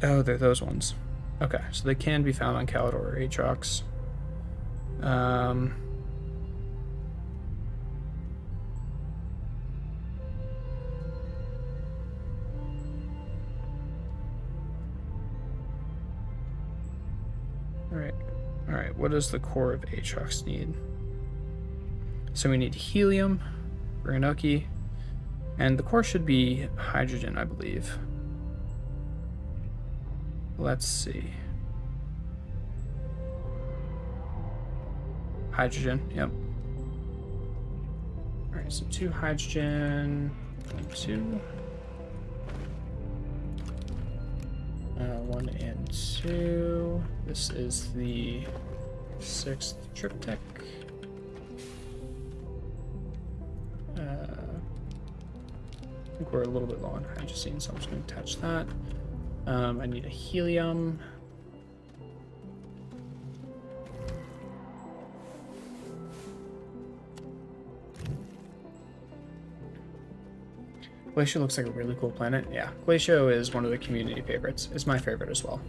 Oh, they're those ones. Okay, so they can be found on Calidor or Atrox. All right. What does the core of Atrox need? So we need helium, Renoki, and the core should be hydrogen, I believe. Let's see. Hydrogen, yep. All right, so 2 hydrogen, 2. 1 and 2. This is the 6th triptych. I think we're a little bit low on hydrazine, so I'm just going to attach that. I need a helium. Glacio looks like a really cool planet. Yeah, Glacio is one of the community favorites. It's my favorite as well.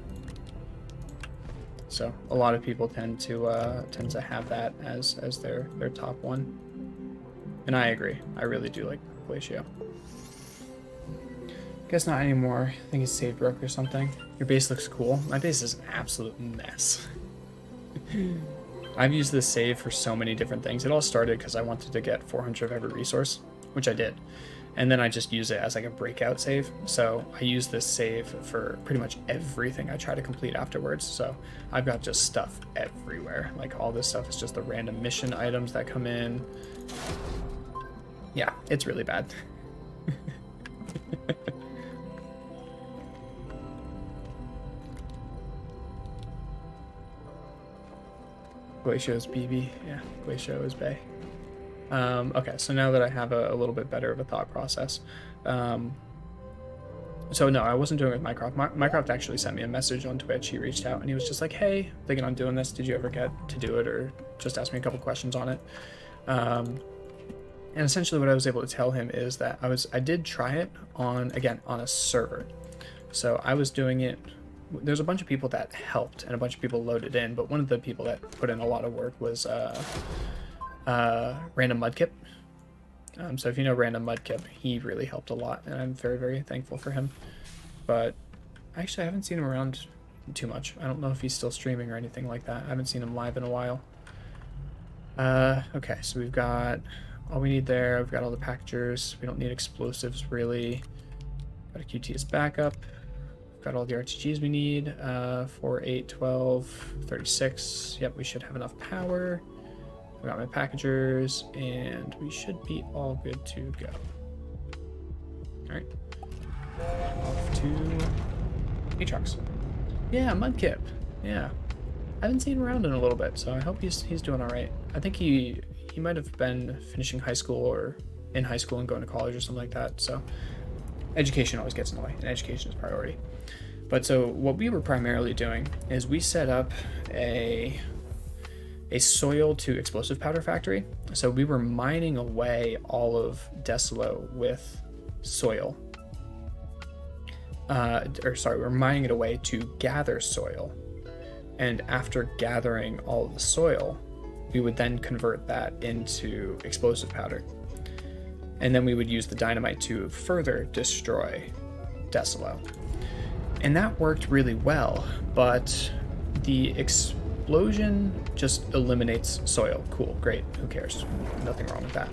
So a lot of people tend to have that as their top one, and I agree. I really do like Glacio. Guess not anymore. I think it's save broke or something. Your base looks cool. My base is an absolute mess. I've used this save for so many different things. It all started because I wanted to get 400 of every resource, which I did. And then I just use it as like a breakout save. So I use this save for pretty much everything I try to complete afterwards. So I've got just stuff everywhere. Like all this stuff is just the random mission items that come in. Yeah, it's really bad. Glacio is BB. Yeah, Glacio is Bay. Okay, so now that I have a little bit better of a thought process. So no, I wasn't doing it with Mycroft. Mycroft actually sent me a message on Twitch. He reached out and he was just like, hey, thinking on doing this. Did you ever get to do it? Or just ask me a couple questions on it. And essentially what I was able to tell him is that I did try it on a server. So I was doing it. There's a bunch of people that helped and a bunch of people loaded in, but one of the people that put in a lot of work was Random Mudkip. So if you know Random Mudkip, he really helped a lot, and I'm very, very thankful for him. But actually, I haven't seen him around too much. I don't know if he's still streaming or anything like that. I haven't seen him live in a while. Okay, so we've got all we need there. We've got all the packagers. We don't need explosives, really. Got a QT as backup. Got all the RTGs we need. 4, 8, 12, 36. Yep, we should have enough power. I got my packagers, and we should be all good to go. All right. Off to Atrox. Yeah, Mudkip. Yeah. I haven't seen him around in a little bit, so I hope he's doing all right. I think he might have been finishing high school or in high school and going to college or something like that. So education always gets in the way, and education is priority. But so what we were primarily doing is we set up a soil to explosive powder factory. So we were mining away all of Deslo with soil. We're mining it away to gather soil. And after gathering all of the soil, we would then convert that into explosive powder. And then we would use the dynamite to further destroy Deslo. And that worked really well, but the explosion just eliminates soil. Cool, great, who cares? Nothing wrong with that.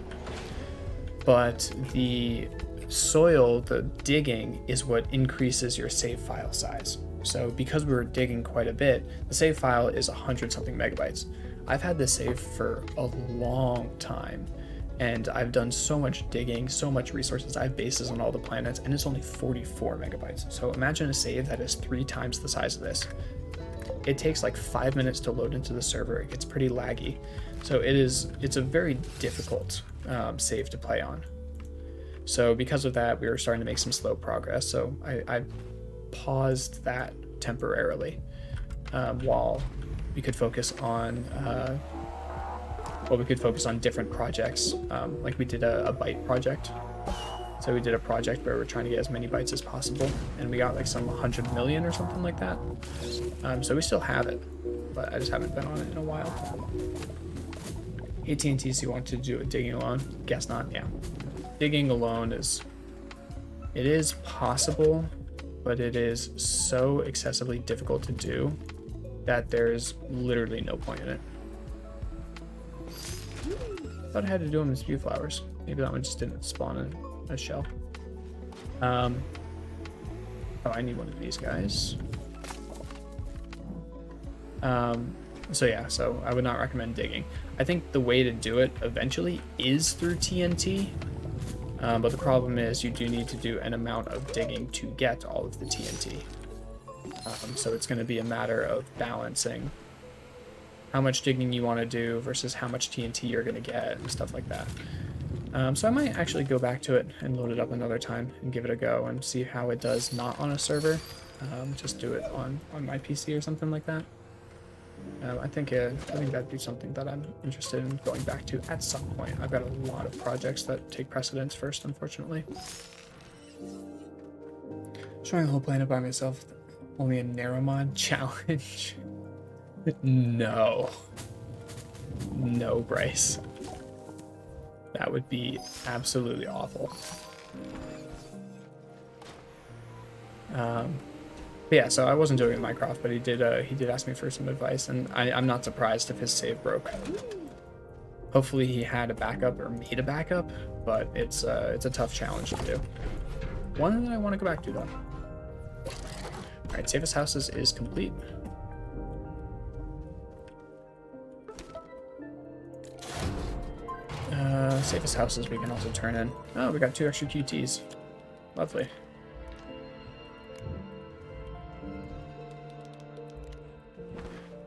But the soil, the digging, is what increases your save file size. So because we were digging quite a bit, the save file is 100-something megabytes. I've had this save for a long time, and I've done so much digging, so much resources. I have bases on all the planets, and it's only 44 megabytes. So imagine a save that is 3 times the size of this. It takes like 5 minutes to load into the server. It gets pretty laggy. So it's a very difficult save to play on. So because of that, we were starting to make some slow progress. So I paused that temporarily while we could focus on different projects. Like we did a bite project. So So we did a project where we're trying to get as many bytes as possible, and we got like some 100 million or something like that. So we still have it, but I just haven't been on it in a while. AT&T, so you want to do a digging alone? Guess not, yeah. Digging alone is possible, but it is so excessively difficult to do that there's literally no point in it. I thought I had to do them as view flowers. Maybe that one just didn't spawn in a shell. Oh, I need one of these guys. So yeah, so I would not recommend digging. I think the way to do it eventually is through TNT, but the problem is you do need to do an amount of digging to get all of the TNT. So it's going to be a matter of balancing how much digging you want to do versus how much TNT you're going to get and stuff like that. So I might actually go back to it and load it up another time and give it a go and see how it does not on a server. Just do it on my PC or something like that. I think that'd be something that I'm interested in going back to at some point. I've got a lot of projects that take precedence first, unfortunately. Trying the whole planet by myself, only a narrow mod challenge. No, Bryce. That would be absolutely awful. But yeah, so I wasn't doing it in Minecraft, but he did ask me for some advice, and I'm not surprised if his save broke. Hopefully he had a backup or made a backup, but it's a tough challenge to do. One that I want to go back to though. All right, safest houses is complete. Safest houses we can also turn in. Oh, we got 2 extra QTs. Lovely.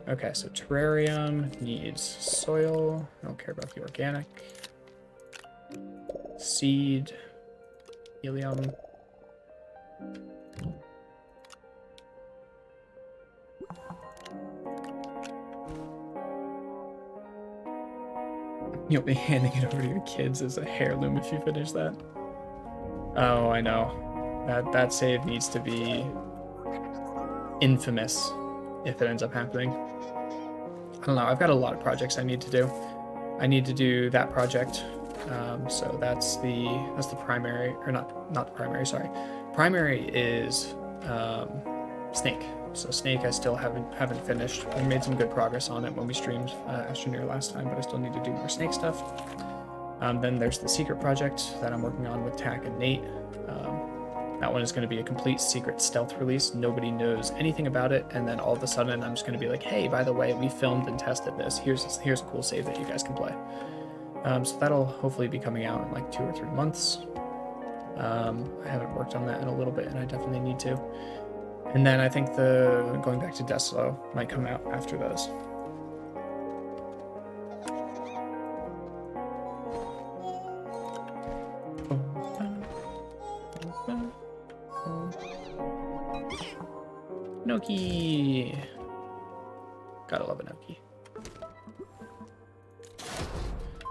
Okay, so terrarium needs soil. I don't care about the organic. Seed. Helium. You'll be handing it over to your kids as a heirloom if you finish that. Oh, I know. That save needs to be infamous if it ends up happening. I don't know. I've got a lot of projects I need to do. I need to do that project. So that's the primary, or not the primary. Sorry, primary is Snake. So Snake, I still haven't finished. We made some good progress on it when we streamed Astroneer last time, but I still need to do more Snake stuff. Then there's the secret project that I'm working on with Tack and Nate. That one is going to be a complete secret stealth release. Nobody knows anything about it, and then all of a sudden I'm just going to be like, hey, by the way, we filmed and tested this. Here's a cool save that you guys can play. So that'll hopefully be coming out in like 2 or 3 months. I haven't worked on that in a little bit, and I definitely need to. And then I think the going back to Deslo might come out after those. Enoki! Gotta love Enoki.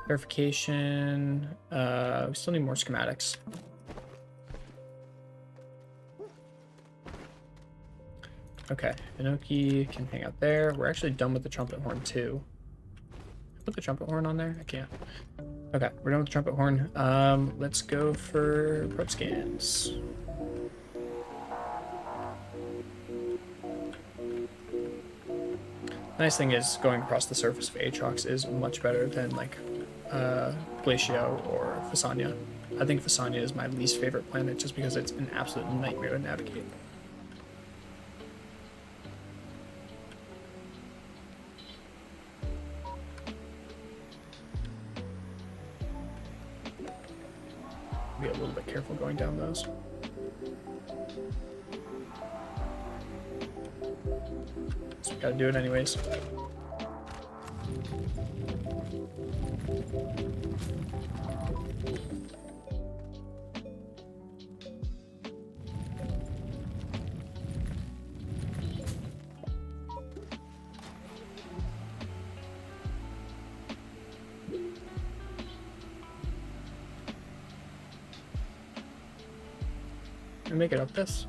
Verification. We still need more schematics. Okay, Enoki can hang out there. We're actually done with the trumpet horn too. Put the trumpet horn on there? I can't. Okay, we're done with the trumpet horn. Let's go for probe scans. The nice thing is going across the surface of Atrox is much better than like Glacio or Fasania. I think Fasania is my least favorite planet just because it's an absolute nightmare to navigate. Be a little bit careful going down those. So we gotta do it anyways. Can we make it up this?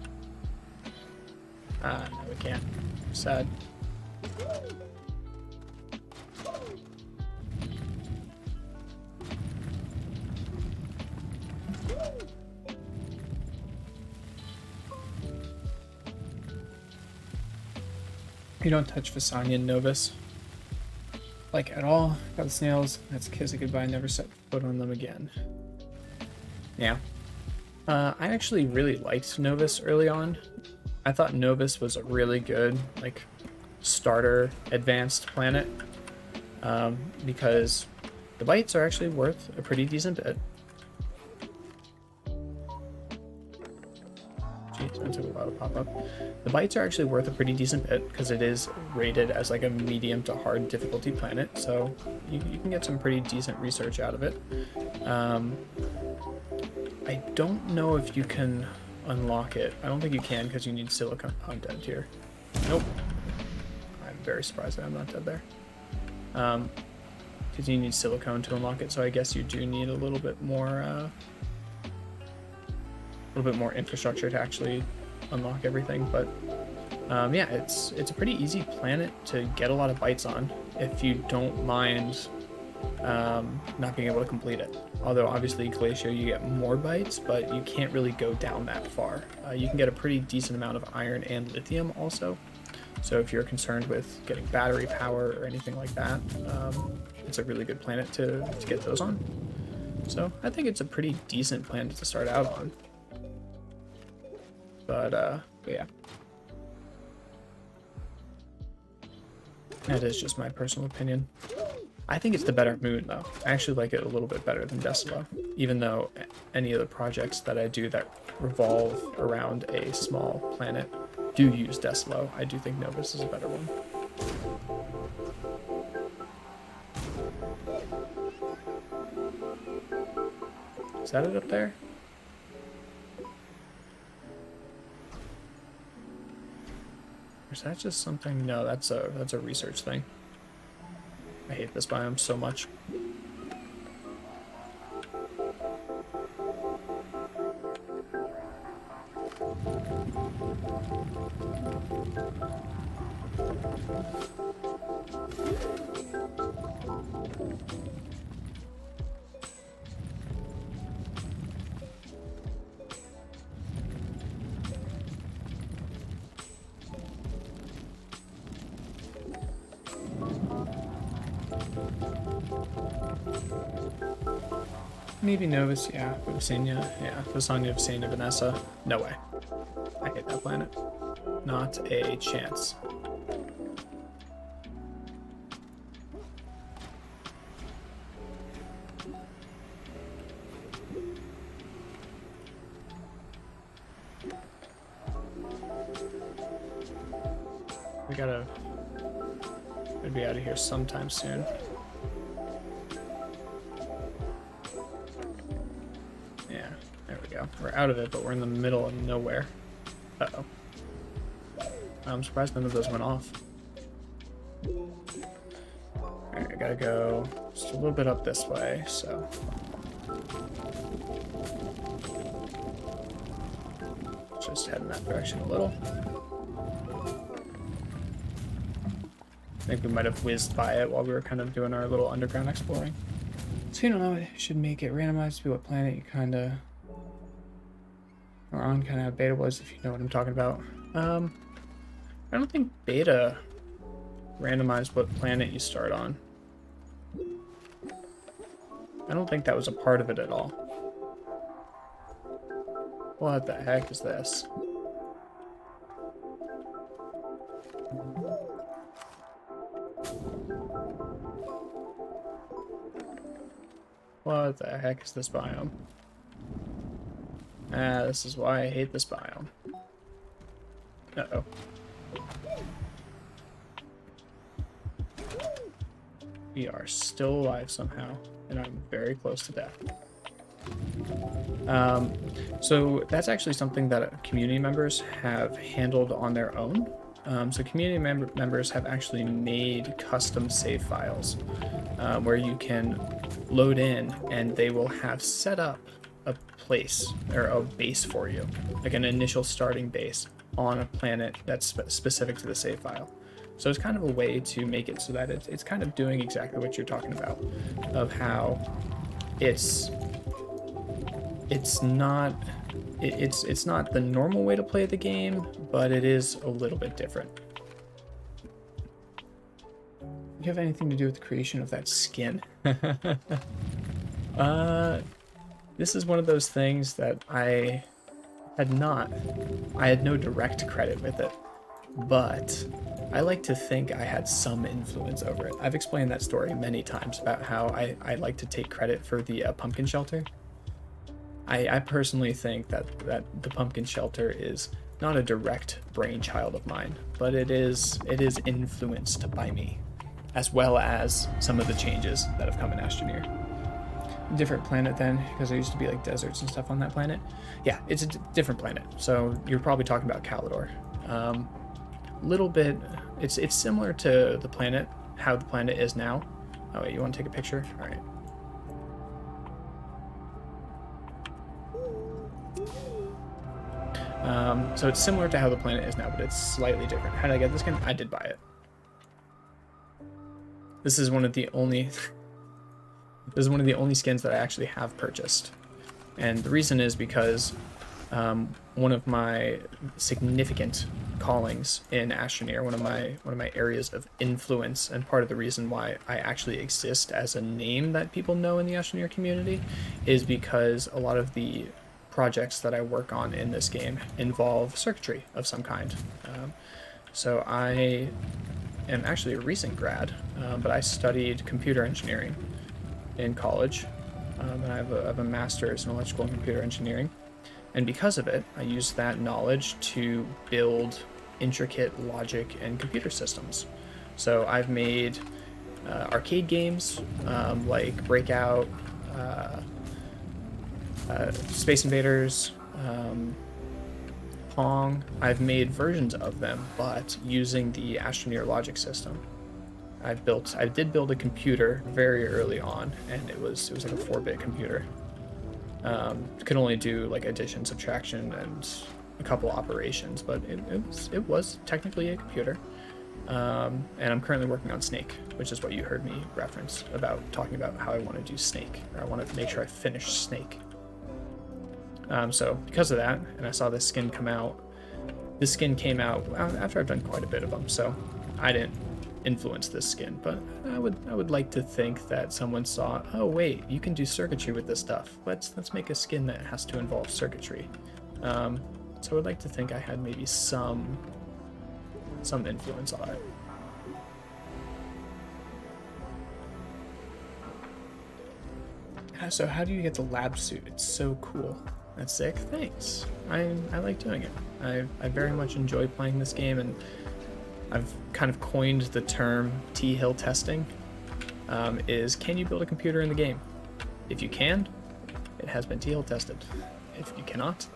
Ah, no, we can't. Sad. You don't touch Visanian Novus. Like, at all. Got the snails. Let's kiss it goodbye. Never set foot on them again. Yeah. I actually really liked Novus early on. I thought Novus was a really good, like, starter advanced planet. Because the bites are actually worth a pretty decent bit. Jeez, that took a while to pop up. The bites are actually worth a pretty decent bit because it is rated as like a medium to hard difficulty planet, so you can get some pretty decent research out of it. I don't know if you can unlock it. I don't think you can because you need silicon. I'm dead here. Nope. I'm very surprised that I'm not dead there. Because you need silicone to unlock it, so I guess you do need a little bit more infrastructure to actually unlock everything. But yeah, it's a pretty easy planet to get a lot of bites on if you don't mind not being able to complete it. Although obviously Glacier you get more bites, but you can't really go down that far. You can get a pretty decent amount of iron and lithium also. So if you're concerned with getting battery power or anything like that, it's a really good planet to get those on. So I think it's a pretty decent planet to start out on. But yeah. That is just my personal opinion. I think it's the better moon, though. I actually like it a little bit better than Decima, even though any of the projects that I do that revolve around a small planet do use Decima. I do think Novus is a better one. Is that it up there? Or is that just something? No, that's a research thing. I hate this biome so much. Maybe Novus, yeah. Visania, yeah. Visania, Visania, Vanessa. No way. I hate that planet. Not a chance. We gotta be out of here sometime soon. We're out of it, but we're in the middle of nowhere. Uh-oh. I'm surprised none of those went off. Alright, I gotta go just a little bit up this way, so... just head in that direction a little. I think we might have whizzed by it while we were kind of doing our little underground exploring. So you don't know, it should make it randomized to be what planet you kinda... or on kind of beta was, if you know what I'm talking about. I don't think beta randomized what planet you start on. I don't think that was a part of it at all. What the heck is this? What the heck is this biome? This is why I hate this biome. Uh-oh. We are still alive somehow, and I'm very close to death. So that's actually something that community members have handled on their own. So community members have actually made custom save files where you can load in, and they will have set up a place or a base for you, like an initial starting base on a planet that's specific to the save file. So it's kind of a way to make it so that it's kind of doing exactly what you're talking about, of how it's not the normal way to play the game, but it is a little bit different. Do you have anything to do with the creation of that skin? This is one of those things that I had no direct credit with it, but I like to think I had some influence over it. I've explained that story many times about how I like to take credit for the pumpkin shelter. I personally think that the pumpkin shelter is not a direct brainchild of mine, but it is influenced by me, as well as some of the changes that have come in Astroneer. Different planet then, because there used to be like deserts and stuff on that planet. Yeah, it's a different planet, so you're probably talking about Calidor. Little bit, it's similar to the planet, how the planet is now. Oh wait, you want to take a picture? All right. So it's similar to how the planet is now, but it's slightly different. How did I get this skin? I did buy it. This is one of the only skins that I actually have purchased, and the reason is because one of my significant callings in Astroneer, one of my areas of influence, and part of the reason why I actually exist as a name that people know in the Astroneer community, is because a lot of the projects that I work on in this game involve circuitry of some kind. So I am actually a recent grad, but I studied computer engineering in college, and I have a master's in electrical and computer engineering. And because of it, I use that knowledge to build intricate logic and computer systems. So I've made arcade games like Breakout, Space Invaders, Pong. I've made versions of them, but using the Astroneer logic system. I did build a computer very early on, and it was like a 4-bit computer. Could only do like addition, subtraction, and a couple operations, but it was technically a computer. And I'm currently working on Snake, which is what you heard me reference about talking about how I want to do Snake, or I want to make sure I finish Snake. So because of that, and I saw this skin come out. This skin came out after I've done quite a bit of them, so I didn't influence this skin, but I would like to think that someone saw, oh wait, you can do circuitry with this stuff. Let's make a skin that has to involve circuitry. So I would like to think I had maybe some influence on it. So how do you get the lab suit? It's so cool. That's sick. Thanks. I like doing it. I very much enjoy playing this game, and I've kind of coined the term T-Hill testing. Is can you build a computer in the game? If you can, it has been T-Hill tested. If you cannot,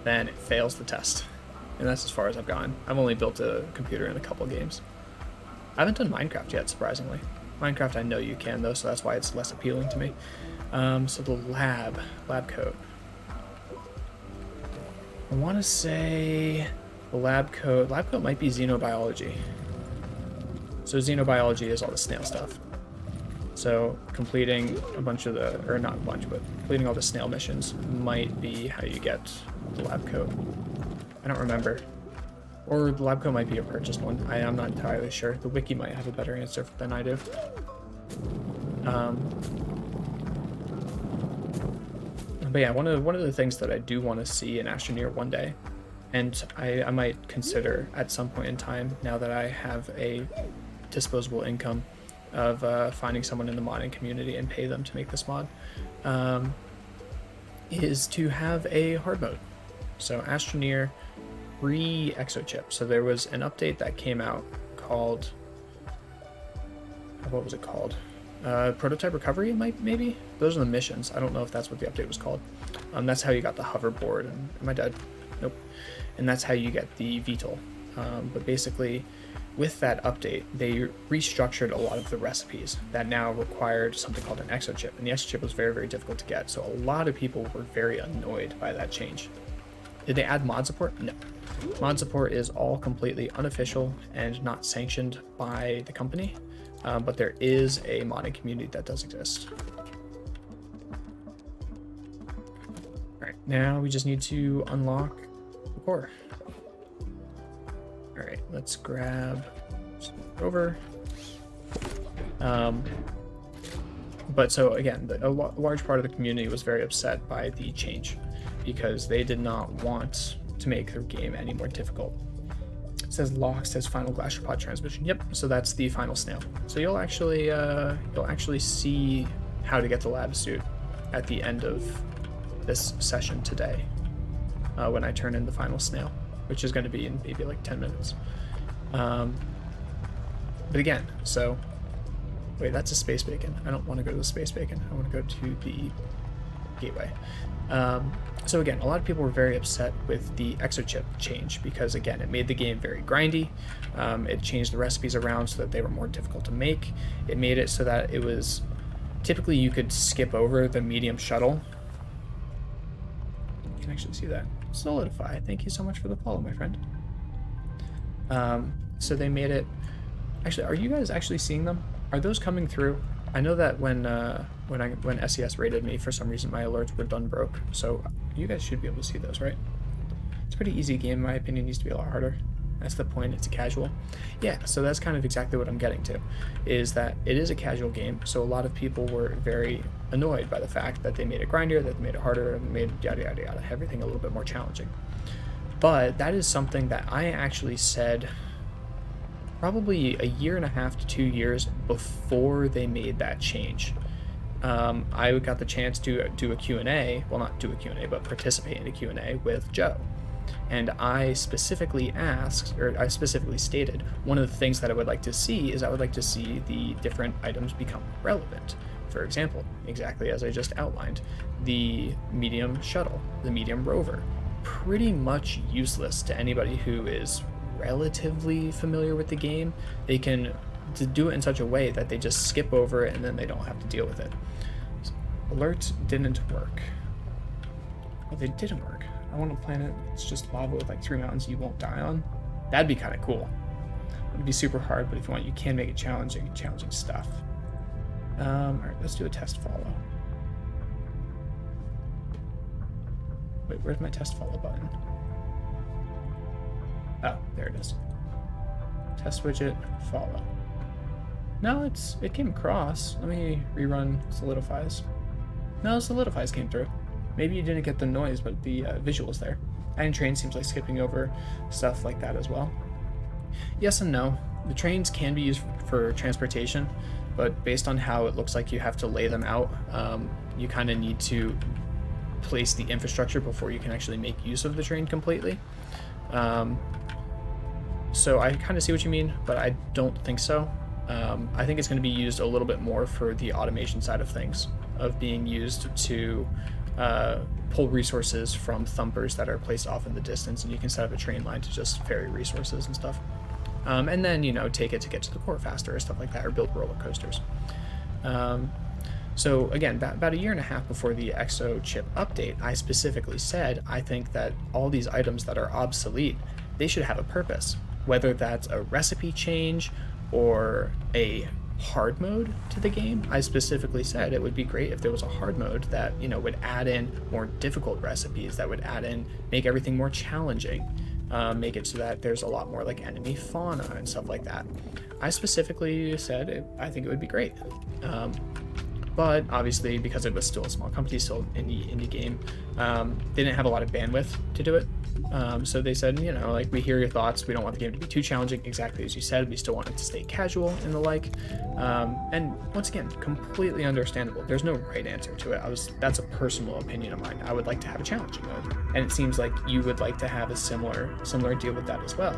then it fails the test. And that's as far as I've gone. I've only built a computer in a couple games. I haven't done Minecraft yet, surprisingly. Minecraft I know you can though, so that's why it's less appealing to me. So the lab coat. I want to say the lab coat might be xenobiology. So xenobiology is all the snail stuff. So completing a bunch of the, or not a bunch, but completing all the snail missions might be how you get the lab coat. I don't remember. Or the lab coat might be a purchased one. I'm not entirely sure. The wiki might have a better answer than I do. But yeah, one of the things that I do want to see in Astroneer one day, and I might consider at some point in time, now that I have a disposable income, of finding someone in the modding community and pay them to make this mod, is to have a hard mode. So Astroneer re-exochip. So there was an update that came out called, what was it called? Prototype recovery, maybe? Those are the missions. I don't know if that's what the update was called. That's how you got the hoverboard. And am I dead? Nope. And that's how you get the VTOL. But basically, with that update, they restructured a lot of the recipes that now required something called an exochip, and the exochip was very, very difficult to get. So a lot of people were very annoyed by that change. Did they add mod support? No. Mod support is all completely unofficial and not sanctioned by the company, but there is a modding community that does exist. All right, now we just need to unlock the core. All right, let's grab over. But so again, a large part of the community was very upset by the change because they did not want to make their game any more difficult. It says lock, says final glacier pod transmission. Yep, so that's the final snail. So you'll actually see how to get the lab suit at the end of this session today when I turn in the final snail, which is going to be in maybe like 10 minutes. But again, so wait, that's a space bacon. I don't want to go to the space bacon. I want to go to the gateway. So again, a lot of people were very upset with the exochip change because again, it made the game very grindy. It changed the recipes around so that they were more difficult to make. It made it so that it was typically you could skip over the medium shuttle. You can actually see that. Solidify. Thank you so much for the follow, my friend. So they made it. Actually, are you guys actually seeing them? Are those coming through? I know that when SES raided me, for some reason my alerts were done broke. So you guys should be able to see those, right? It's a pretty easy game, in my opinion. It needs to be a lot harder. That's the point. It's a casual. Yeah, so that's kind of exactly what I'm getting to, is that it is a casual game. So a lot of people were very annoyed by the fact that they made it grindier, that they made it harder, and made yada yada yada, everything a little bit more challenging. But that is something that I actually said probably a year and a half to 2 years before they made that change. I got the chance to do a Q&A, well, not do a Q&A, but participate in a Q&A with Joe. And I specifically asked, or I specifically stated, one of the things that I would like to see is I would like to see the different items become relevant. For example, exactly as I just outlined, the medium shuttle, the medium rover, pretty much useless to anybody who is relatively familiar with the game. They can do it in such a way that they just skip over it and then they don't have to deal with it. So, alert didn't work. Oh, they didn't work. I want a planet it's just lava with like 3 mountains you won't die on. That'd be kind of cool. It'd be super hard, but if you want, you can make it challenging stuff. All right, let's do a test follow. Wait, where's my test follow button? Oh, there it is. Test widget, follow. No, it came across. Let me rerun solidifies. No, solidifies came through. Maybe you didn't get the noise, but the visuals there. And train seems like skipping over stuff like that as well. Yes and no. The trains can be used for transportation, but based on how it looks like you have to lay them out, you kind of need to place the infrastructure before you can actually make use of the train completely. So I kind of see what you mean, but I don't think so. I think it's going to be used a little bit more for the automation side of things, of being used to pull resources from thumpers that are placed off in the distance, and you can set up a train line to just ferry resources and stuff. And then, you know, take it to get to the core faster or stuff like that, or build roller coasters. So again, about a year and a half before the Exo chip update, I specifically said, I think that all these items that are obsolete, they should have a purpose, whether that's a recipe change or a hard mode to the game. I specifically said it would be great if there was a hard mode that, you know, would add in more difficult recipes, that would add in, make everything more challenging, make it so that there's a lot more like enemy fauna and stuff like that. I specifically said I think it would be great. But obviously, because it was still a small company, still an indie game, they didn't have a lot of bandwidth to do it. So they said, you know, like, we hear your thoughts. We don't want the game to be too challenging, exactly as you said. We still want it to stay casual and the like. And once again, completely understandable. There's no right answer to it. That's a personal opinion of mine. I would like to have a challenging mode, and it seems like you would like to have a similar deal with that as well.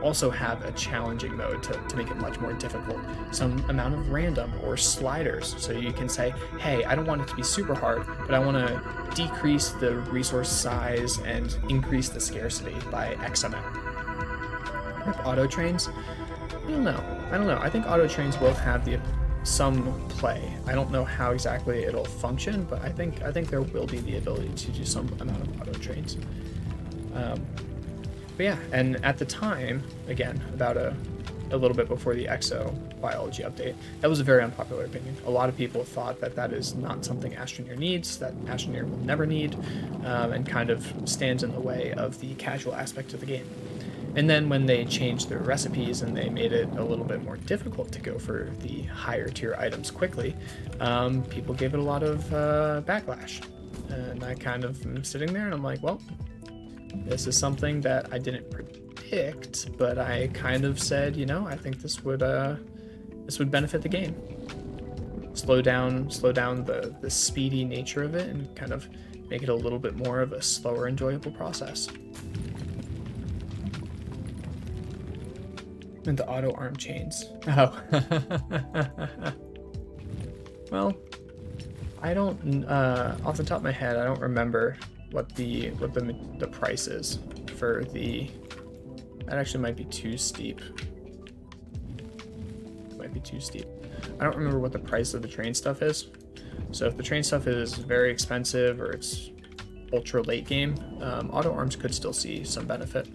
Also have a challenging mode to make it much more difficult. Some amount of random or sliders, so you can say, hey, I don't want it to be super hard, but I want to decrease the resource size and increase the scarcity by X amount. Auto trains. don't know. I think auto trains will have some play. I don't know how exactly it'll function, but I think there will be the ability to do some amount of auto trains. But yeah, and at the time, again, about a little bit before the exobiology update, that was a very unpopular opinion. A lot of people thought that that is not something Astroneer needs, that Astroneer will never need, and kind of stands in the way of the casual aspect of the game. And then when they changed their recipes and they made it a little bit more difficult to go for the higher tier items quickly, people gave it a lot of backlash. And I kind of am sitting there and I'm like, well, this is something that I didn't predict, but I kind of said, you know, I think this would benefit the game. Slow down the speedy nature of it and kind of make it a little bit more of a slower, enjoyable process. And the auto arm chains. Oh. Well, I don't off the top of my head, I don't remember what the price is for the. That actually might be too steep. It might be too steep. I don't remember what the price of the train stuff is. So if the train stuff is very expensive or it's ultra late game, auto arms could still see some benefit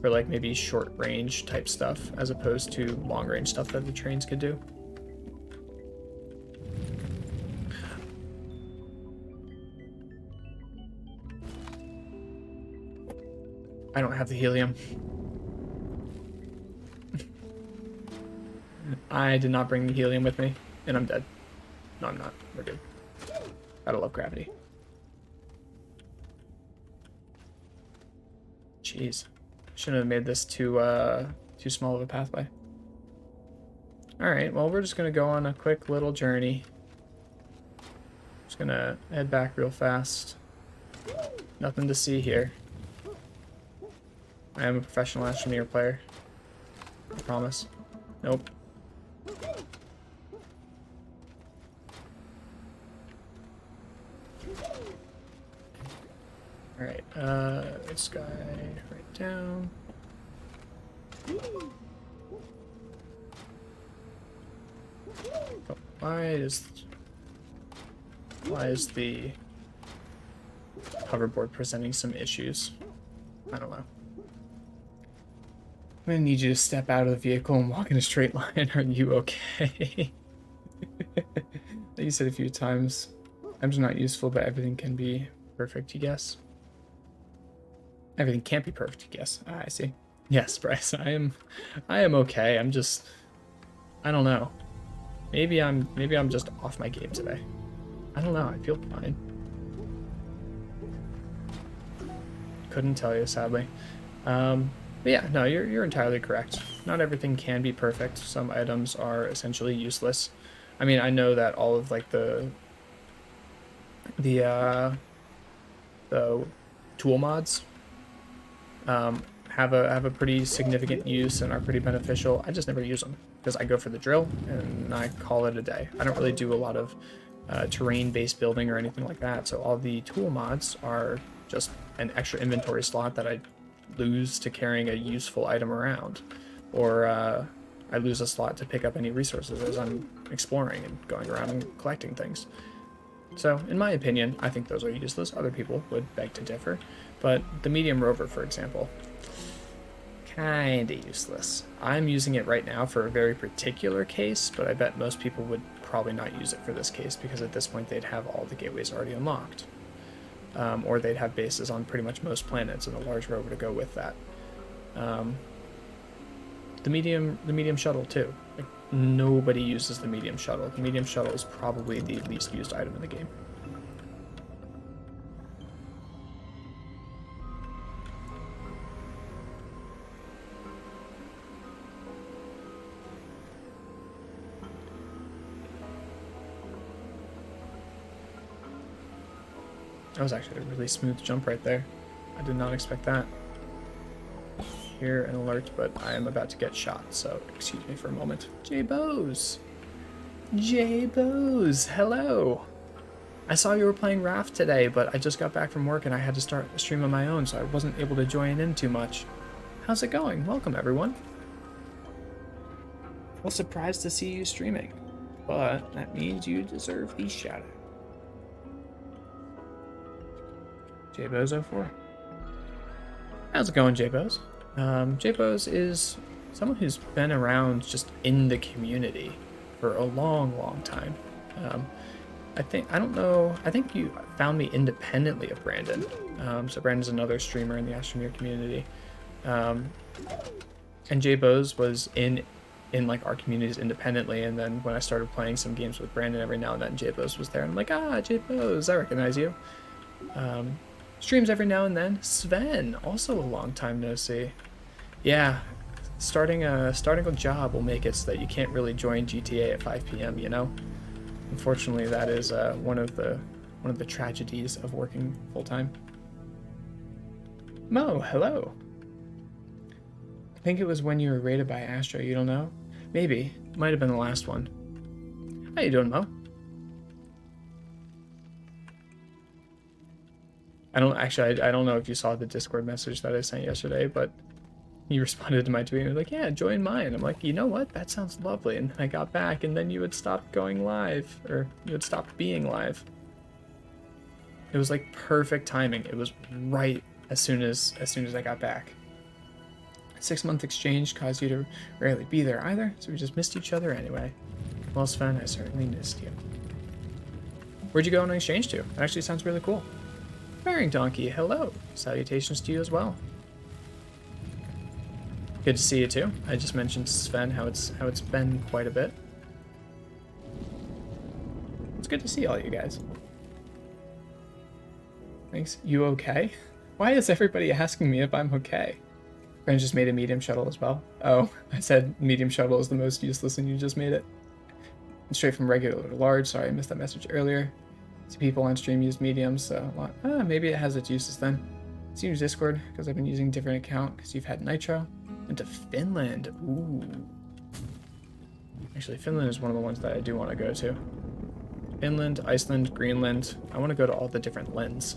for like maybe short range type stuff as opposed to long range stuff that the trains could do. I don't have the helium. I did not bring the helium with me, and I'm dead. No, I'm not. We're good. Gotta love gravity. Jeez. Shouldn't have made this too small of a pathway. Alright, well, we're just gonna go on a quick little journey. Just gonna head back real fast. Nothing to see here. I am a professional Astroneer player. I promise. Nope. Alright, this guy right down. Oh, why is the hoverboard presenting some issues? I don't know. I'm gonna need you to step out of the vehicle and walk in a straight line. Are you okay? You said a few times, items are not useful, but everything can be perfect, you guess? Everything can't be perfect, you guess. Ah, I see. Yes, Bryce, I am okay. I'm just, I don't know. Maybe I'm just off my game today. I don't know, I feel fine. Couldn't tell you, sadly. But yeah, no, you're entirely correct. Not everything can be perfect. Some items are essentially useless. I mean, I know that all of like the tool mods have a pretty significant use and are pretty beneficial. I just never use them because I go for the drill and I call it a day. I don't really do a lot of terrain-based building or anything like that. So all the tool mods are just an extra inventory slot that I lose to carrying a useful item around, or I lose a slot to pick up any resources as I'm exploring and going around and collecting things. So in my opinion, I think those are useless. Other people would beg to differ, but the medium rover, for example, kinda useless. I'm using it right now for a very particular case, but I bet most people would probably not use it for this case because at this point they'd have all the gateways already unlocked. Or they'd have bases on pretty much most planets and a large rover to go with that. The medium shuttle too. Like, nobody uses the medium shuttle. The medium shuttle is probably the least used item in the game. That was actually a really smooth jump right there. I did not expect that. Hear an alert, but I am about to get shot, so excuse me for a moment. J-Bose! J-Bose, hello! I saw you were playing Raft today, but I just got back from work and I had to start a stream of my own, so I wasn't able to join in too much. How's it going? Welcome, everyone. Well, surprised to see you streaming, but that means you deserve the shout out. JBozo4. How's it going, JBoz? JBoz is someone who's been around just in the community for a long time. I think you found me independently of Brandon. So Brandon's another streamer in the Astroneer community. And JBoz was in like our communities independently, and then when I started playing some games with Brandon every now and then, JBoz was there, and I'm like, JBoz, I recognize you. Streams every now and then. Sven, also a long time no see. Yeah, starting a job will make it so that you can't really join GTA at 5 p.m. You know, unfortunately, that is one of the tragedies of working full time. Mo, hello. I think it was when you were raided by Astro. You don't know? Maybe. Might have been the last one. How you doing, Mo? I don't know if you saw the Discord message that I sent yesterday, but you responded to my tweet and was like, yeah, join mine. I'm like, you know what? That sounds lovely. And I got back, and then you had stopped going live, or you had stopped being live. It was like perfect timing. It was right as soon as I got back. 6-month exchange caused you to rarely be there either, so we just missed each other anyway. Well, Sven, I certainly missed you. Where'd you go on exchange to? It actually sounds really cool. Bearing Donkey, hello. Salutations to you as well. Good to see you too. I just mentioned to Sven how it's been quite a bit. It's good to see all you guys. Thanks. You okay? Why is everybody asking me if I'm okay? Friends just made a medium shuttle as well. Oh, I said medium shuttle is the most useless and you just made it. Straight from regular to large. Sorry, I missed that message earlier. See people on stream use mediums, so maybe it has its uses then. See your Discord, because I've been using a different account, because you've had Nitro. Went to Finland. Ooh. Actually, Finland is one of the ones that I do want to go to. Finland, Iceland, Greenland. I want to go to all the different lands.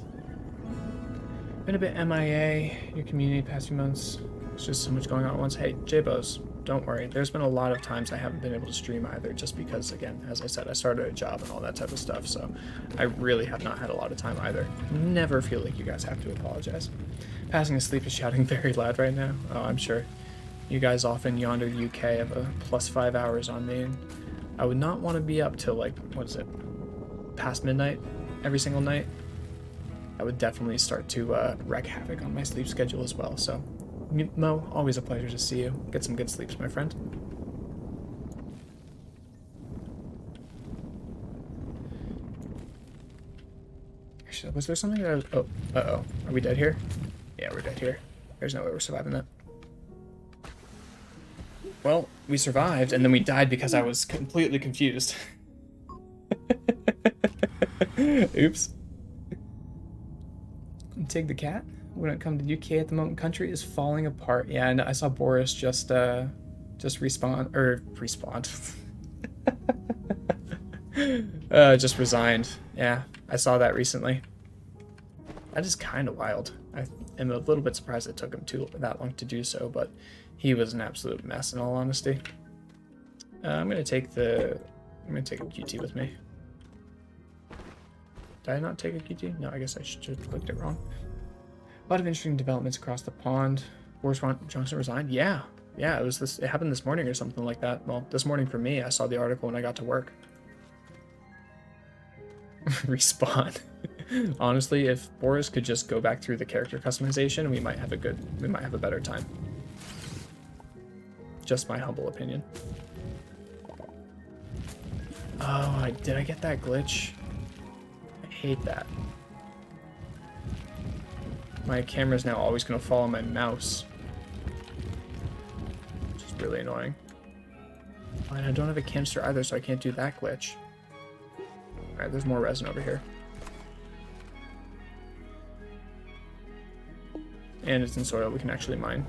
Been a bit MIA, your community past few months. There's just so much going on at once. Hey, JBoz, don't worry. There's been a lot of times I haven't been able to stream either, just because, again, as I said, I started a job and all that type of stuff, so I really have not had a lot of time either. Never feel like you guys have to apologize. Passing asleep is shouting very loud right now. Oh, I'm sure. You guys off in yonder UK have a +5 hours on me, and I would not want to be up till, like, what is it, past midnight every single night. I would definitely start to wreak havoc on my sleep schedule as well, so Mo, always a pleasure to see you. Get some good sleeps, my friend. Actually, was there something that I was... Oh, uh-oh. Are we dead here? Yeah, we're dead here. There's no way we're surviving that. Well, we survived, and then we died because I was completely confused. Oops. Tig the cat? When it comes to UK at the moment, country is falling apart. Yeah, and I saw Boris just respawn, or respawned. Just resigned. Yeah, I saw that recently. That is kind of wild. I am a little bit surprised it took him that long to do so, but he was an absolute mess in all honesty. I'm gonna take a QT with me. Did I not take a QT? No, I guess I should have clicked it wrong. A lot of interesting developments across the pond. Boris Johnson resigned? Yeah. Yeah, it happened this morning or something like that. Well, this morning for me, I saw the article when I got to work. Respawn. Honestly, if Boris could just go back through the character customization, we might have a better time. Just my humble opinion. Oh, did I get that glitch? I hate that. My camera's now always going to follow my mouse. Which is really annoying. Oh, and I don't have a canister either, so I can't do that glitch. Alright, there's more resin over here. And it's in soil we can actually mine.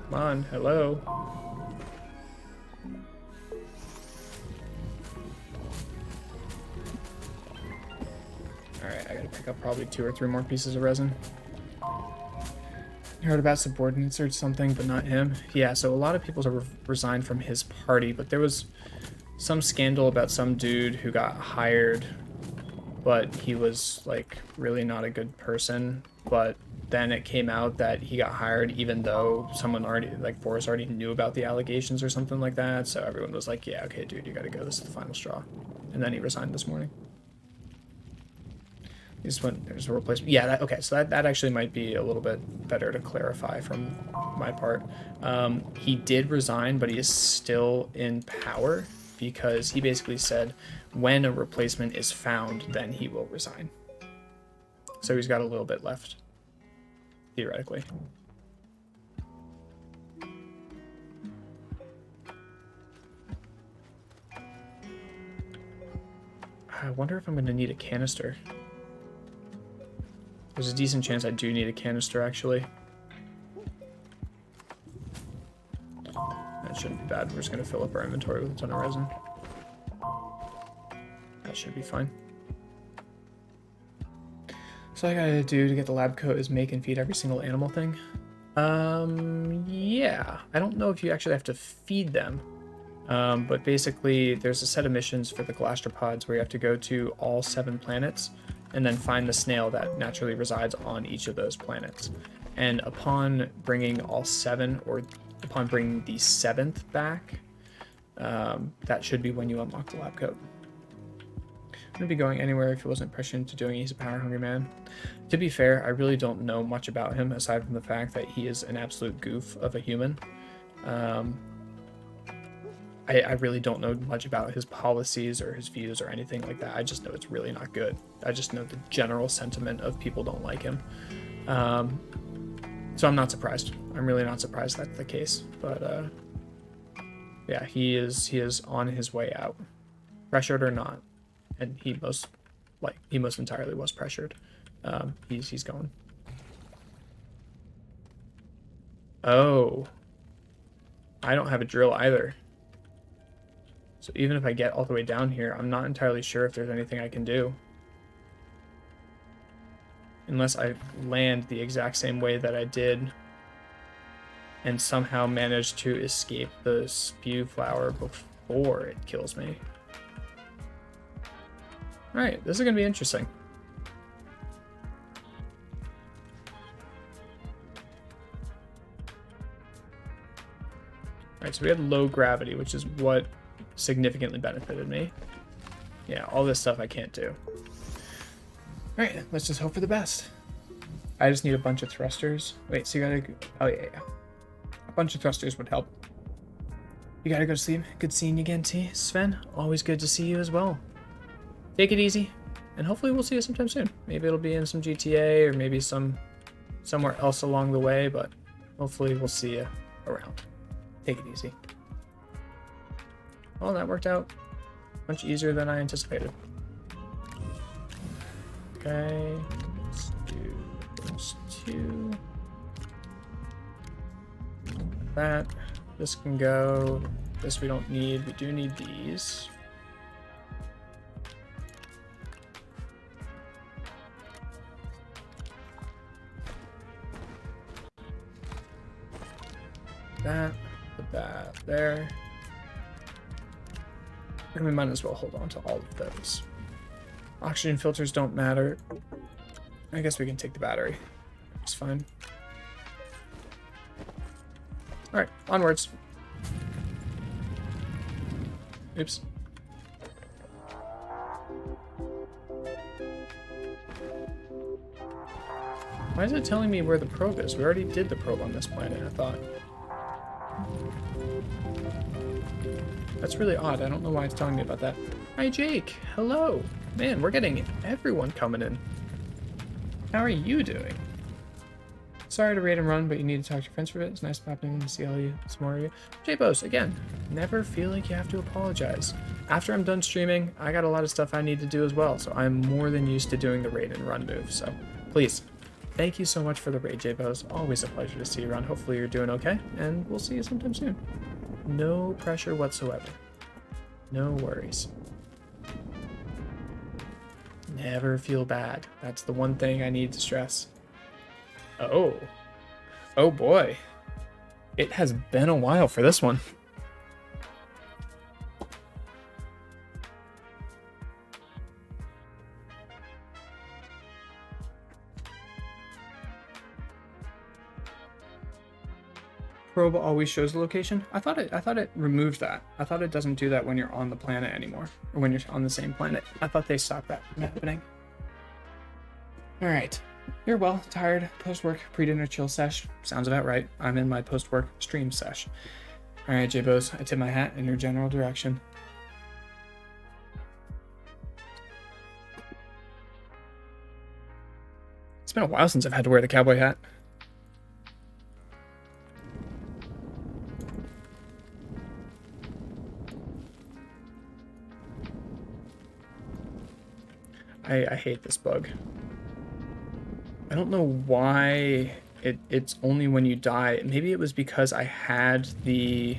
Come on, hello. Alright, I gotta pick up probably 2 or 3 more pieces of resin. Heard about subordinates or something, but not him. Yeah, so a lot of people resigned from his party, but there was some scandal about some dude who got hired, but he was like really not a good person. But then it came out that he got hired even though someone already, like Boris already knew about the allegations or something like that. So everyone was like, yeah, okay, dude, you gotta go. This is the final straw. And then he resigned this morning. Just went, there's a replacement. Yeah, okay, so that actually might be a little bit better to clarify from my part. He did resign, but he is still in power because he basically said when a replacement is found, then he will resign. So he's got a little bit left, theoretically. I wonder if I'm going to need a canister. There's a decent chance I do need a canister, actually. That shouldn't be bad. We're just going to fill up our inventory with a ton of resin. That should be fine. So all I gotta do to get the lab coat is make and feed every single animal thing. Yeah. I don't know if you actually have to feed them. But basically, there's a set of missions for the gastropods where you have to go to all 7 planets and then find the snail that naturally resides on each of those planets. And upon bringing all 7, or upon bringing the 7th back, that should be when you unlock the lab coat. I wouldn't be going anywhere if he wasn't pressured into doing it. He's a power-hungry man. To be fair, I really don't know much about him aside from the fact that he is an absolute goof of a human. I really don't know much about his policies or his views or anything like that. I just know it's really not good. I just know the general sentiment of people don't like him. So I'm not surprised. I'm really not surprised that's the case. But yeah, he is on his way out, pressured or not, and he most entirely was pressured. He's going. Oh, I don't have a drill either. So even if I get all the way down here, I'm not entirely sure if there's anything I can do. Unless I land the exact same way that I did and somehow manage to escape the spew flower before it kills me. Alright, this is going to be interesting. Alright, so we had low gravity, which is what significantly benefited me. Yeah, all this stuff I can't do. Alright, let's just hope for the best. I just need a bunch of thrusters. Wait, so you gotta... Oh, yeah. A bunch of thrusters would help. You gotta go to sleep. Good seeing you again, T. Sven, always good to see you as well. Take it easy, and hopefully we'll see you sometime soon. Maybe it'll be in some GTA, or maybe somewhere else along the way, but hopefully we'll see you around. Take it easy. Well, that worked out much easier than I anticipated. Okay, let's do those 2. That. This can go. This we don't need. We do need these. That. Put that there. And we might as well hold on to all of those. Oxygen filters don't matter. I guess we can take the battery. It's fine. Alright, onwards. Oops. Why is it telling me where the probe is? We already did the probe on this planet, I thought. That's really odd. I don't know why it's telling me about that. Hi, Jake. Hello. Man, we're getting everyone coming in. How are you doing? Sorry to raid and run, but you need to talk to your friends for a bit. It's nice popping in to see all you, some more of you. J-Bos, again, never feel like you have to apologize. After I'm done streaming, I got a lot of stuff I need to do as well, so I'm more than used to doing the raid and run move. So please, thank you so much for the raid, J-Bos. Always a pleasure to see you around. Hopefully you're doing okay, and we'll see you sometime soon. No pressure whatsoever. No worries. Never feel bad. That's the one thing I need to stress. Oh. Oh boy. It has been a while for this one. Probe always shows the location. I thought it removed that. I thought it doesn't do that when you're on the planet anymore, or when you're on the same planet. I thought they stopped that from happening. All right, you're well tired. Post-work pre-dinner chill sesh. Sounds about right. I'm in my post-work stream sesh. All right, J-Bos, I tip my hat in your general direction. It's been a while since I've had to wear the cowboy hat. I hate this bug. I don't know why it's only when you die. Maybe it was because I had the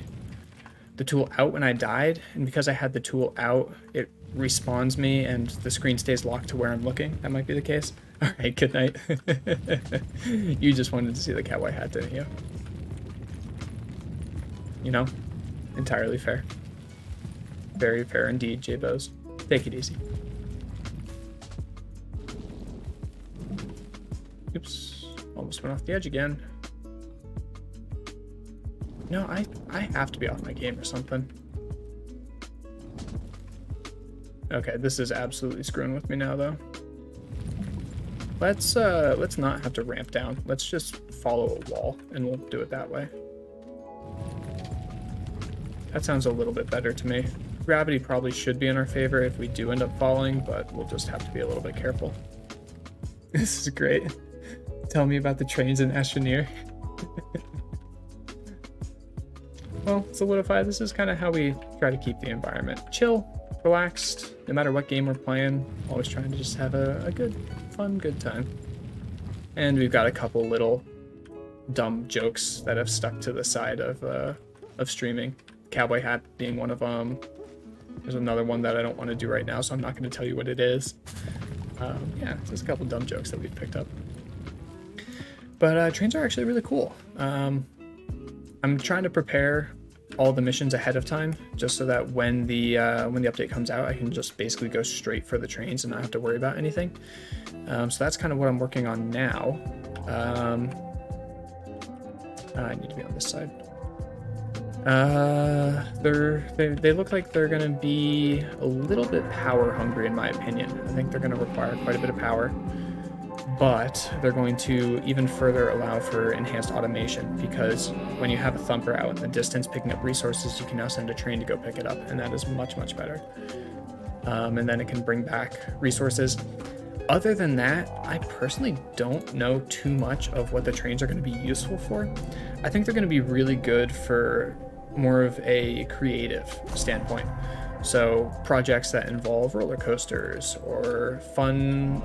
tool out when I died, and because I had the tool out, it respawns me and the screen stays locked to where I'm looking. That might be the case. All right, good night. You just wanted to see the cowboy hat, didn't you? You know, entirely fair. Very fair indeed, J-Bos. Take it easy. Oops, almost went off the edge again. No, I have to be off my game or something. Okay, this is absolutely screwing with me now, though. Let's not have to ramp down. Let's just follow a wall, and we'll do it that way. That sounds a little bit better to me. Gravity probably should be in our favor if we do end up falling, but we'll just have to be a little bit careful. This is great. Tell me about the trains in Astroneer. Well, Solidify, this is kind of how we try to keep the environment chill, relaxed, no matter what game we're playing. Always trying to just have a good, fun, good time. And we've got a couple little dumb jokes that have stuck to the side of streaming. Cowboy hat being one of them. There's another one that I don't want to do right now, so I'm not going to tell you what it is. Yeah, just a couple dumb jokes that we've picked up. But trains are actually really cool. I'm trying to prepare all the missions ahead of time, just so that when the update comes out, I can just basically go straight for the trains and not have to worry about anything. So that's kind of what I'm working on now. I need to be on this side. They look like they're gonna be a little bit power hungry, in my opinion. I think they're gonna require quite a bit of power. But they're going to even further allow for enhanced automation, because when you have a thumper out in the distance picking up resources, you can now send a train to go pick it up, and that is much, much better. And then it can bring back resources. Other than that, I personally don't know too much of what the trains are going to be useful for. I think they're going to be really good for more of a creative standpoint. So projects that involve roller coasters or fun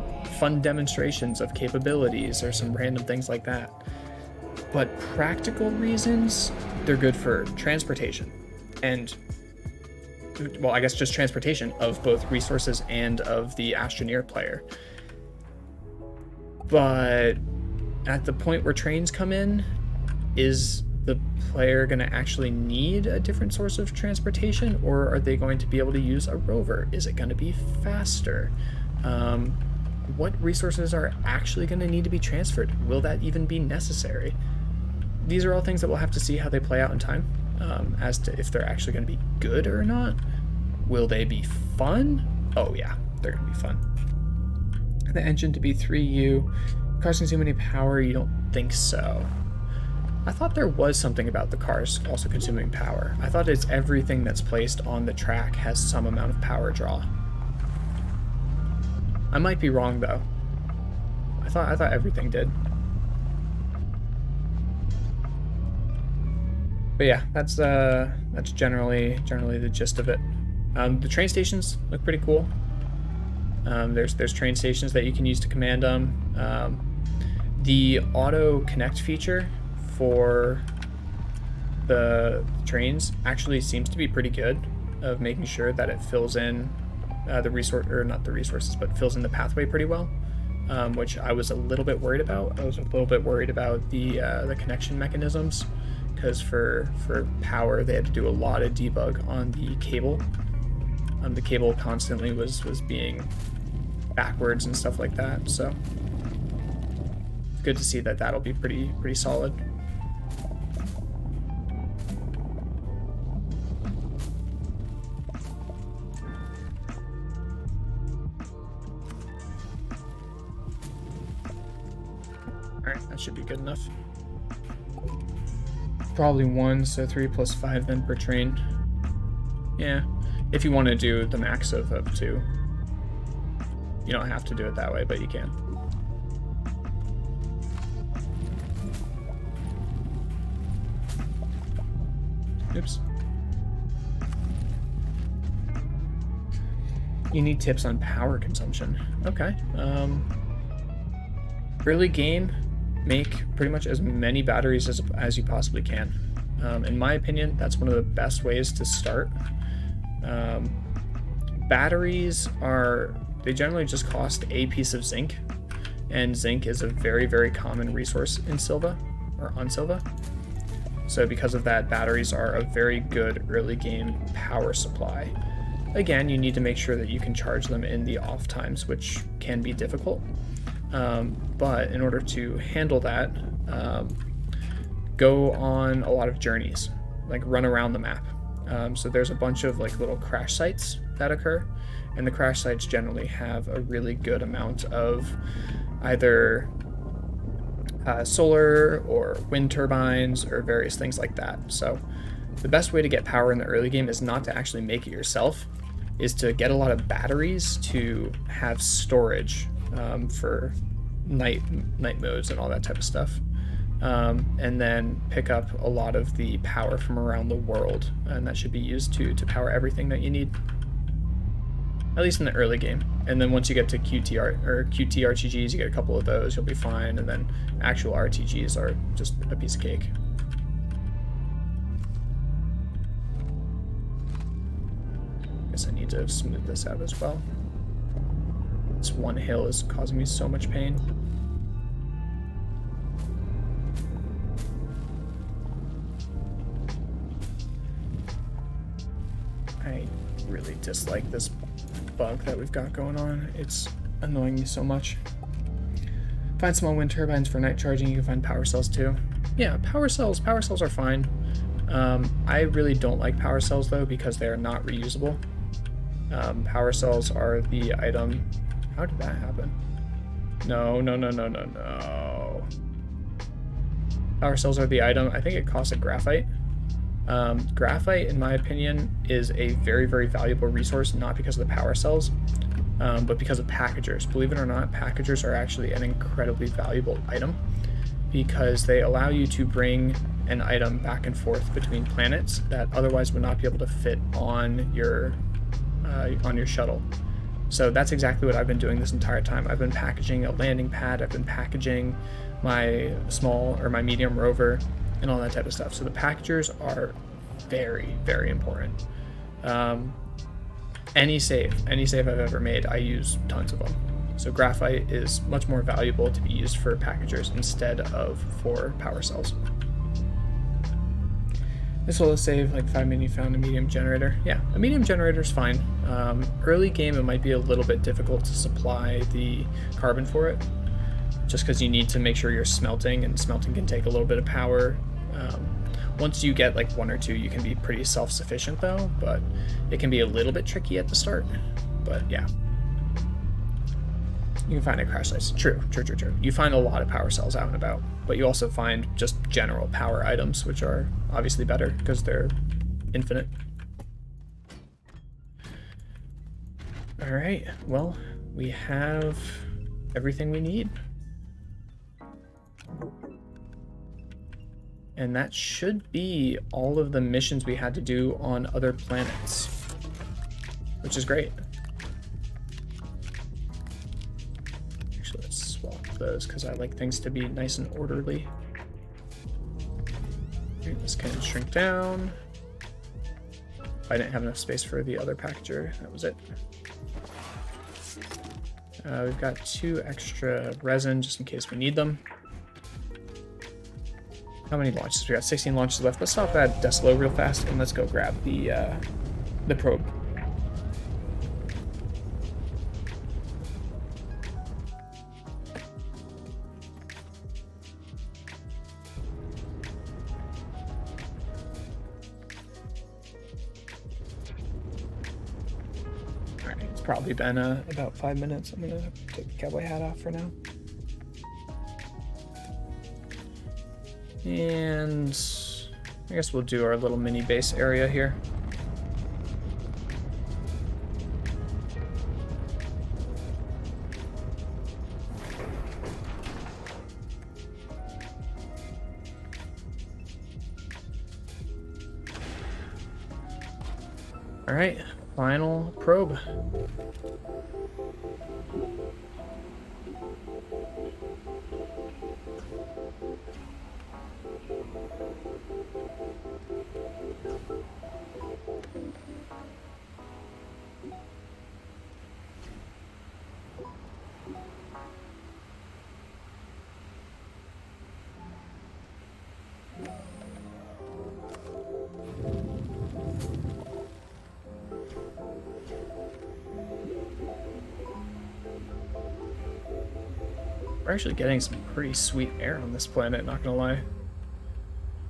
demonstrations of capabilities or some random things like that. But practical reasons, they're good for transportation and, well, I guess just transportation of both resources and of the Astroneer player. But at the point where trains come in, is the player going to actually need a different source of transportation, or are they going to be able to use a rover? Is it going to be faster? What resources are actually going to need to be transferred? Will that even be necessary? These are all things that we'll have to see how they play out in time, as to if they're actually going to be good or not. Will they be fun? Oh yeah, they're going to be fun. The engine to be 3U. Cars consume any power? You don't think so. I thought there was something about the cars also consuming power. I thought it's everything that's placed on the track has some amount of power draw. I might be wrong though. I thought everything did. But yeah, that's generally the gist of it. The train stations look pretty cool. There's train stations that you can use to command them. The auto connect feature for the trains actually seems to be pretty good, of making sure that it fills in the resource, or not the resources, but fills in the pathway pretty well. which I was a little bit worried about. I was a little bit worried about the connection mechanisms, because for power they had to do a lot of debug on the cable. The cable constantly was being backwards and stuff like that. So it's good to see that that'll be pretty solid. Alright, that should be good enough. Probably 1, so 3 plus 5 then per train. Yeah, if you want to do the max of 2. You don't have to do it that way, but you can. Oops. You need tips on power consumption. Okay. Early game, make pretty much as many batteries as you possibly can. In my opinion, that's one of the best ways to start. Batteries they generally just cost a piece of zinc, and zinc is a very, very common resource in Silva, or on Silva. So because of that, batteries are a very good early game power supply. Again, you need to make sure that you can charge them in the off times, which can be difficult. But in order to handle that, go on a lot of journeys, like run around the map. So there's a bunch of like little crash sites that occur, and the crash sites generally have a really good amount of either solar or wind turbines or various things like that. So the best way to get power in the early game is not to actually make it yourself, is to get a lot of batteries to have storage for night modes and all that type of stuff. And then pick up a lot of the power from around the world, and that should be used to power everything that you need, at least in the early game. And then once you get to QT RTGs, you get a couple of those, you'll be fine. And then actual RTGs are just a piece of cake. Guess I need to smooth this out as well. This one hill is causing me so much pain. I really dislike this bug that we've got going on. It's annoying me so much. Find small wind turbines for night charging. You can find power cells too. Yeah, power cells are fine. I really don't like power cells though, because they are not reusable. Power cells are the item. How did that happen? No. Power cells are the item. I think it costs a graphite. Graphite, in my opinion, is a very, very valuable resource, not because of the power cells, but because of packagers. Believe it or not, packagers are actually an incredibly valuable item, because they allow you to bring an item back and forth between planets that otherwise would not be able to fit on your shuttle. So that's exactly what I've been doing this entire time. I've been packaging a landing pad, I've been packaging my small or my medium rover, and all that type of stuff. So the packagers are very, very important. Any save I've ever made, I use tons of them. So graphite is much more valuable to be used for packagers instead of for power cells. This will save like 5 minutes. You found a medium generator. Yeah, a medium generator is fine. Early game, it might be a little bit difficult to supply the carbon for it, just because you need to make sure you're smelting, and smelting can take a little bit of power. Once you get like 1 or 2, you can be pretty self-sufficient though, but it can be a little bit tricky at the start. But yeah, you can find it crash sites. True. You find a lot of power cells out and about, but you also find just general power items, which are obviously better because they're infinite. All right, well, we have everything we need. And that should be all of the missions we had to do on other planets, which is great. Actually, let's swap those because I like things to be nice and orderly. Okay, this can shrink down. I didn't have enough space for the other packager. That was it. We've got 2 extra resin just in case we need them. How many launches? We got 16 launches left. Let's stop at Deslo real fast and let's go grab the probe. Alright, it's probably been about 5 minutes. I'm gonna take the cowboy hat off for now. And I guess we'll do our little mini base area here. All right, final probe. We're actually getting some pretty sweet air on this planet, not gonna lie.